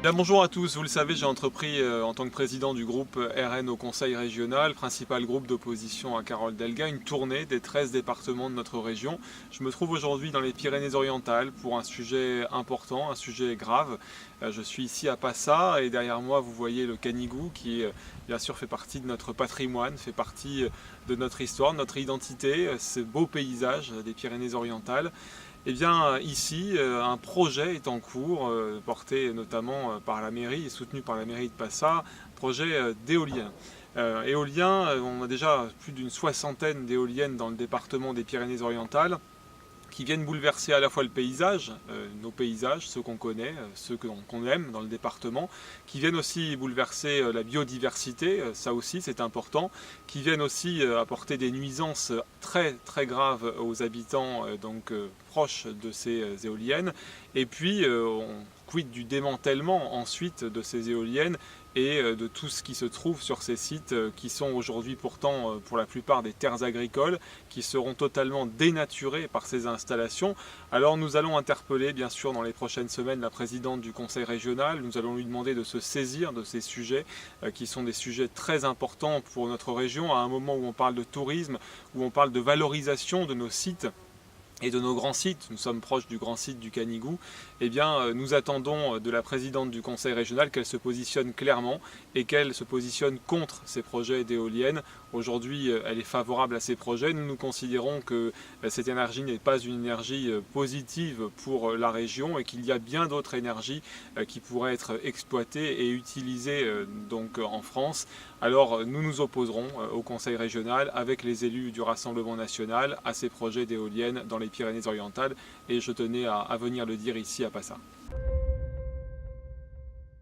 Bien, bonjour à tous, vous le savez, j'ai entrepris en tant que président du groupe RN au Conseil régional, principal groupe d'opposition à Carole Delga, une tournée des 13 départements de notre région. Je me trouve aujourd'hui dans les Pyrénées-Orientales pour un sujet important, un sujet grave. Je suis ici à Passa et derrière moi vous voyez le Canigou qui bien sûr fait partie de notre patrimoine, fait partie de notre histoire, de notre identité, ce beau paysage des Pyrénées-Orientales. Eh bien, ici, un projet est en cours, porté notamment par la mairie et soutenu par la mairie de Passa, projet d'éolien. Éolien, on a déjà plus d'une soixantaine d'éoliennes dans le département des Pyrénées-Orientales qui viennent bouleverser à la fois le paysage, nos paysages, ceux qu'on connaît, ceux qu'on aime dans le département, qui viennent aussi bouleverser la biodiversité, ça aussi c'est important, qui viennent aussi apporter des nuisances très très graves aux habitants proches de ces éoliennes, et puis on quid du démantèlement ensuite de ces éoliennes et de tout ce qui se trouve sur ces sites qui sont aujourd'hui pourtant pour la plupart des terres agricoles, qui seront totalement dénaturées par ces installations. Alors nous allons interpeller bien sûr dans les prochaines semaines la présidente du conseil régional, nous allons lui demander de se saisir de ces sujets qui sont des sujets très importants pour notre région, à un moment où on parle de tourisme, où on parle de valorisation de nos sites et de nos grands sites, nous sommes proches du grand site du Canigou, eh bien nous attendons de la présidente du conseil régional qu'elle se positionne clairement et qu'elle se positionne contre ces projets d'éoliennes. Aujourd'hui, elle est favorable à ces projets. Nous considérons que cette énergie n'est pas une énergie positive pour la région et qu'il y a bien d'autres énergies qui pourraient être exploitées et utilisées en France. Alors nous nous opposerons au conseil régional avec les élus du Rassemblement national à ces projets d'éoliennes dans les Pyrénées-Orientales et je tenais à venir le dire ici à Passa.